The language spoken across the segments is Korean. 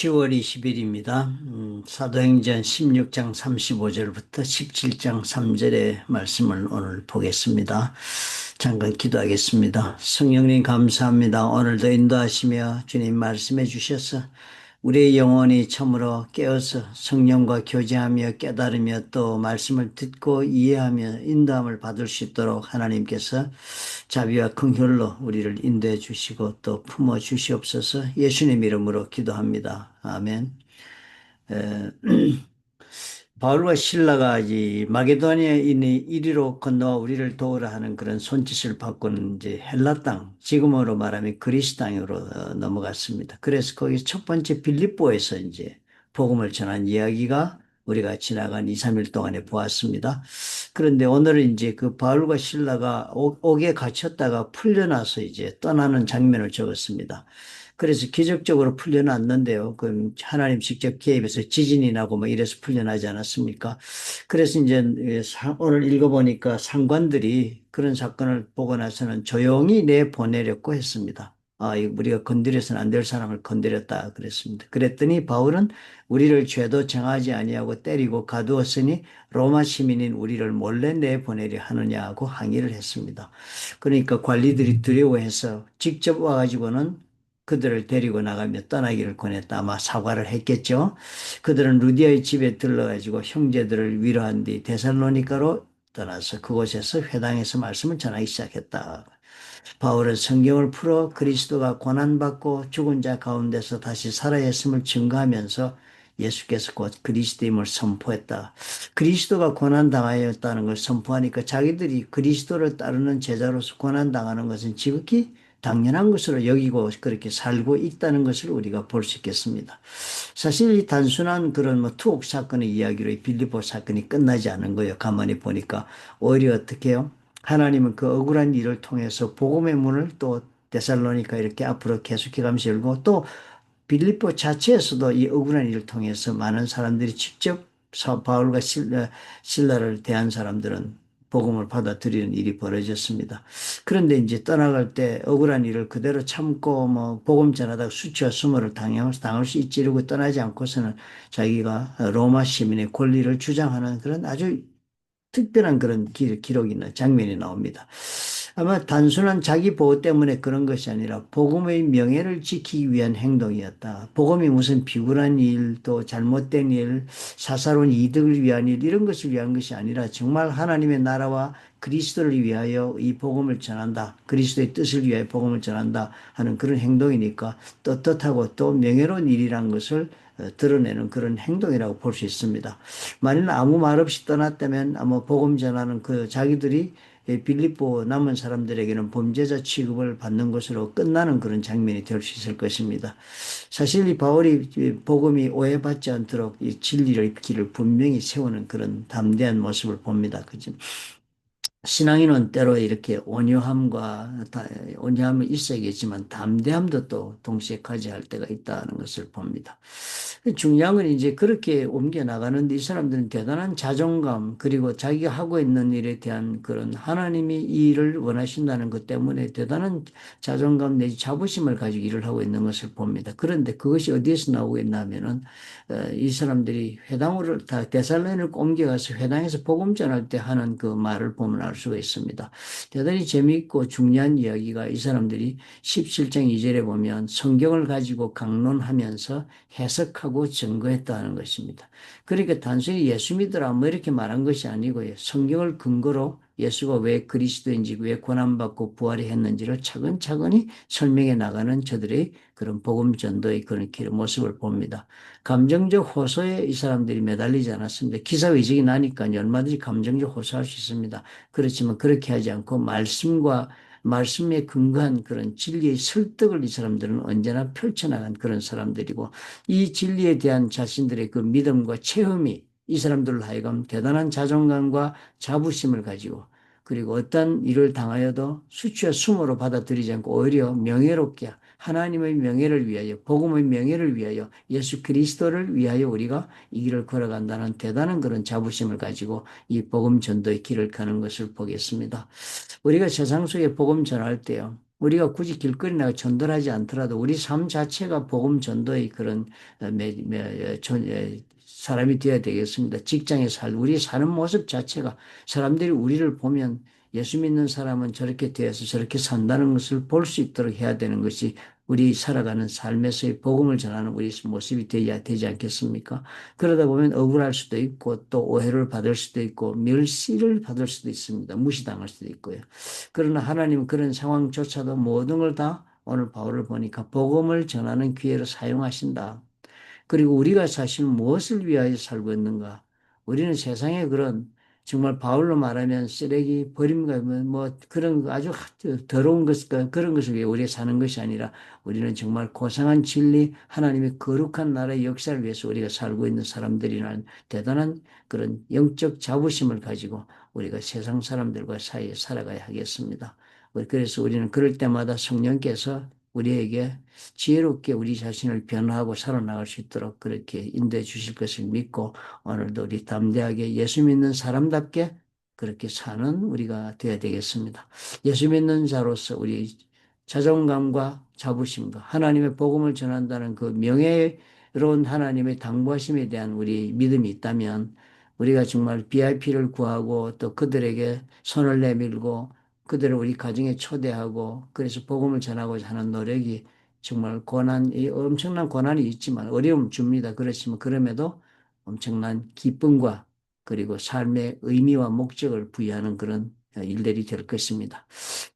10월 20일입니다. 사도행전 16장 35절부터 17장 3절의 말씀을 오늘 보겠습니다. 잠깐 기도하겠습니다. 성령님 감사합니다. 오늘도 인도하시며 주님 말씀해 주셔서 우리의 영혼이 참으로 깨어서 성령과 교제하며 깨달으며 또 말씀을 듣고 이해하며 인도함을 받을 수 있도록 하나님께서 자비와 긍휼로 우리를 인도해 주시고 또 품어 주시옵소서. 예수님 이름으로 기도합니다. 아멘. 에, 바울과 실라가 이 마게도니아에 있는 이리로 건너와 우리를 도우라 하는 그런 손짓을 받고는 이제 헬라 땅, 지금으로 말하면 그리스 땅으로 넘어갔습니다. 그래서 거기 첫 번째 빌립보에서 이제 복음을 전한 이야기가 우리가 지나간 2, 3일 동안에 보았습니다. 그런데 오늘은 이제 그 바울과 실라가 옥에 갇혔다가 풀려나서 이제 떠나는 장면을 적었습니다. 그래서 기적적으로 풀려났는데요. 그 하나님 직접 개입해서 지진이 나고 뭐 이래서 풀려나지 않았습니까? 그래서 이제 오늘 읽어보니까 상관들이 그런 사건을 보고 나서는 조용히 내보내려고 했습니다. 우리가 건드려서는 안 될 사람을 건드렸다 그랬습니다. 그랬더니 바울은 우리를 죄도 정하지 아니하고 때리고 가두었으니 로마 시민인 우리를 몰래 내보내려 하느냐고 항의를 했습니다. 그러니까 관리들이 두려워해서 직접 와가지고는 그들을 데리고 나가며 떠나기를 권했다. 아마 사과를 했겠죠. 그들은 루디아의 집에 들러가지고 형제들을 위로한 뒤 데살로니가로 떠나서 그곳에서 회당에서 말씀을 전하기 시작했다. 바울은 성경을 풀어 그리스도가 고난받고 죽은 자 가운데서 다시 살아있음을 증거하면서 예수께서 곧 그리스도임을 선포했다. 그리스도가 고난당하였다는 걸 선포하니까 자기들이 그리스도를 따르는 제자로서 고난당하는 것은 지극히 당연한 것으로 여기고 그렇게 살고 있다는 것을 우리가 볼 수 있겠습니다. 사실 이 단순한 그런 뭐 투옥 사건의 이야기로 이 빌립보 사건이 끝나지 않은 거예요. 가만히 보니까 오히려 어떻게 해요? 하나님은 그 억울한 일을 통해서 복음의 문을 또 데살로니가 이렇게 앞으로 계속해 가면서 열고 또 빌립보 자체에서도 이 억울한 일을 통해서 많은 사람들이 직접 바울과 실라를 대한 사람들은 복음을 받아들이는 일이 벌어졌습니다. 그런데 이제 떠나갈 때 억울한 일을 그대로 참고 뭐 복음 전하다가 수치와 수모를 당할 수 있지 이러고 떠나지 않고서는 자기가 로마 시민의 권리를 주장하는 그런 아주 특별한 그런 기록이나 장면이 나옵니다. 아마 단순한 자기 보호 때문에 그런 것이 아니라 복음의 명예를 지키기 위한 행동이었다. 복음이 무슨 비굴한 일, 또 잘못된 일, 사사로운 이득을 위한 일 이런 것을 위한 것이 아니라 정말 하나님의 나라와 그리스도를 위하여 이 복음을 전한다. 그리스도의 뜻을 위하여 복음을 전한다 하는 그런 행동이니까 떳떳하고 또 명예로운 일이란 것을 드러내는 그런 행동이라고 볼 수 있습니다. 만일 아무 말 없이 떠났다면 아마 복음 전하는 그 자기들이 빌립보 남은 사람들에게는 범죄자 취급을 받는 것으로 끝나는 그런 장면이 될 수 있을 것입니다. 사실 이 바울이 복음이 오해받지 않도록 이 진리의 길을 분명히 세우는 그런 담대한 모습을 봅니다. 그죠? 신앙인은 때로 이렇게 온유함은 있어야겠지만 담대함도 또 동시에 가져야 할 때가 있다는 것을 봅니다. 중요한 건 이제 그렇게 옮겨 나가는데 이 사람들은 대단한 자존감 그리고 자기가 하고 있는 일에 대한 그런 하나님이 이 일을 원하신다는 것 때문에 대단한 자존감 내지 자부심을 가지고 일을 하고 있는 것을 봅니다. 그런데 그것이 어디에서 나오고 있냐면은 이 사람들이 회당으로 다 데살로니가를 옮겨가서 회당에서 복음 전할 때 하는 그 말을 보면 알 수가 있습니다. 대단히 재미있고 중요한 이야기가 이 사람들이 17장 2절에 보면 성경을 가지고 강론하면서 해석하고 증거했다는 것입니다. 그러니까 단순히 예수 믿으라 뭐 이렇게 말한 것이 아니고요. 성경을 근거로 예수가 왜 그리스도인지 왜 고난받고 부활이 했는지를 차근차근히 설명해 나가는 저들의 그런 복음 전도의 그런 모습을 봅니다. 감정적 호소에 이 사람들이 매달리지 않았습니다. 기사 의식이 나니까 얼마든지 감정적 호소할 수 있습니다. 그렇지만 그렇게 하지 않고 말씀에 근거한 그런 진리의 설득을 이 사람들은 언제나 펼쳐나간 그런 사람들이고 이 진리에 대한 자신들의 그 믿음과 체험이 이 사람들로 하여금 대단한 자존감과 자부심을 가지고 그리고 어떤 일을 당하여도 수치와 수모로 받아들이지 않고 오히려 명예롭게 하나님의 명예를 위하여 복음의 명예를 위하여 예수 그리스도를 위하여 우리가 이 길을 걸어간다는 대단한 그런 자부심을 가지고 이 복음 전도의 길을 가는 것을 보겠습니다. 우리가 세상 속에 복음 전할 때요. 우리가 굳이 길거리 나가 전도하지 않더라도 우리 삶 자체가 복음 전도의 그런 사람이 되어야 되겠습니다. 직장에 우리 사는 모습 자체가 사람들이 우리를 보면 예수 믿는 사람은 저렇게 되어서 저렇게 산다는 것을 볼 수 있도록 해야 되는 것이 우리 살아가는 삶에서의 복음을 전하는 우리 모습이 되어야 되지 않겠습니까? 그러다 보면 억울할 수도 있고 또 오해를 받을 수도 있고 멸시를 받을 수도 있습니다. 무시당할 수도 있고요. 그러나 하나님은 그런 상황조차도 모든 걸 다 오늘 바울을 보니까 복음을 전하는 기회로 사용하신다. 그리고 우리가 사실 무엇을 위하여 살고 있는가? 우리는 세상에 그런 정말 바울로 말하면 쓰레기 버림과 뭐 그런 아주 더러운 것, 그런 것을 위해 우리가 사는 것이 아니라 우리는 정말 고상한 진리, 하나님의 거룩한 나라의 역사를 위해서 우리가 살고 있는 사람들이라는 대단한 그런 영적 자부심을 가지고 우리가 세상 사람들과 사이에 살아가야 하겠습니다. 그래서 우리는 그럴 때마다 성령께서 우리에게 지혜롭게 우리 자신을 변화하고 살아나갈 수 있도록 그렇게 인도해 주실 것을 믿고 오늘도 우리 담대하게 예수 믿는 사람답게 그렇게 사는 우리가 되어야 되겠습니다. 예수 믿는 자로서 우리 자존감과 자부심과 하나님의 복음을 전한다는 그 명예로운 하나님의 당부하심에 대한 우리 믿음이 있다면 우리가 정말 VIP를 구하고 또 그들에게 손을 내밀고 그들을 우리 가정에 초대하고 그래서 복음을 전하고자 하는 노력이 정말 엄청난 고난이 있지만 어려움 줍니다. 그렇지만 그럼에도 엄청난 기쁨과 그리고 삶의 의미와 목적을 부여하는 그런 일들이 될 것입니다.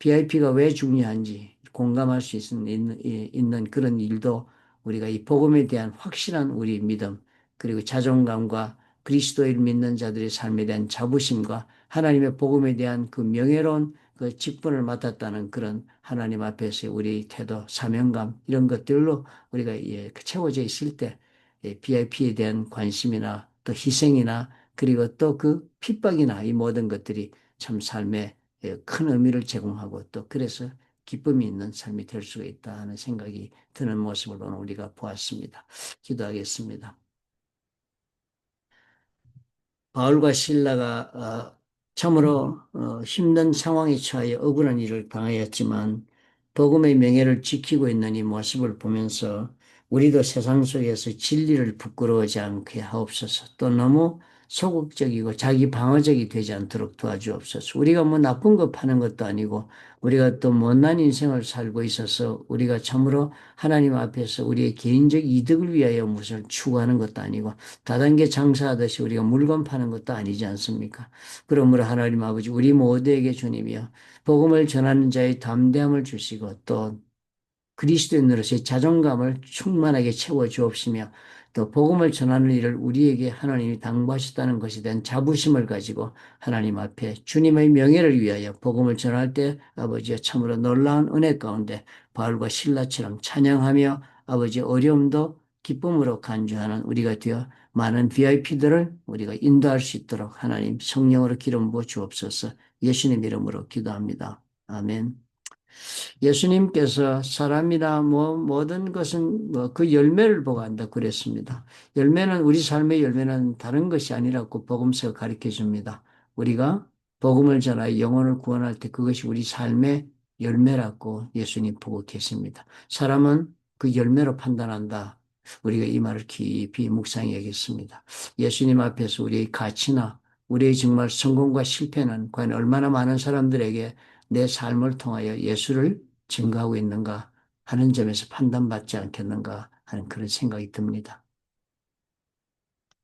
VIP가 왜 중요한지 공감할 수 있는 그런 일도 우리가 이 복음에 대한 확실한 우리 믿음 그리고 자존감과 그리스도를 믿는 자들의 삶에 대한 자부심과 하나님의 복음에 대한 그 명예로운 그 직분을 맡았다는 그런 하나님 앞에서 우리 태도, 사명감 이런 것들로 우리가 채워져 있을 때 BIP에 대한 관심이나 또 희생이나 그리고 또 그 핍박이나 이 모든 것들이 참 삶에 큰 의미를 제공하고 또 그래서 기쁨이 있는 삶이 될 수가 있다 하는 생각이 드는 모습을 오늘 우리가 보았습니다. 기도하겠습니다. 바울과 실라가 참으로 힘든 상황에 처하여 억울한 일을 당하였지만 복음의 명예를 지키고 있는 이 모습을 보면서 우리도 세상 속에서 진리를 부끄러워하지 않게 하옵소서. 또 너무 소극적이고 자기 방어적이 되지 않도록 도와주옵소서. 우리가 뭐 나쁜 거 파는 것도 아니고 우리가 또 못난 인생을 살고 있어서 우리가 참으로 하나님 앞에서 우리의 개인적 이득을 위하여 무엇을 추구하는 것도 아니고 다단계 장사하듯이 우리가 물건 파는 것도 아니지 않습니까? 그러므로 하나님 아버지 우리 모두에게 주님이여 복음을 전하는 자의 담대함을 주시고 또 그리스도인으로서의 자존감을 충만하게 채워 주옵시며 또 복음을 전하는 일을 우리에게 하나님이 당부하셨다는 것에 대한 자부심을 가지고 하나님 앞에 주님의 명예를 위하여 복음을 전할 때 아버지의 참으로 놀라운 은혜 가운데 바울과 실라처럼 찬양하며 아버지 어려움도 기쁨으로 간주하는 우리가 되어 많은 VIP들을 우리가 인도할 수 있도록 하나님 성령으로 기름 부어 주옵소서. 예수님 이름으로 기도합니다. 아멘. 예수님께서 사람이나 뭐 모든 것은 뭐 그 열매를 보고 한다 그랬습니다. 열매는 우리 삶의 열매는 다른 것이 아니라고 복음서가 가르쳐 줍니다. 우리가 복음을 전하여 영혼을 구원할 때 그것이 우리 삶의 열매라고 예수님 보고 계십니다. 사람은 그 열매로 판단한다. 우리가 이 말을 깊이 묵상해야겠습니다. 예수님 앞에서 우리의 가치나 우리의 정말 성공과 실패는 과연 얼마나 많은 사람들에게 내 삶을 통하여 예수를 증거하고 있는가 하는 점에서 판단받지 않겠는가 하는 그런 생각이 듭니다.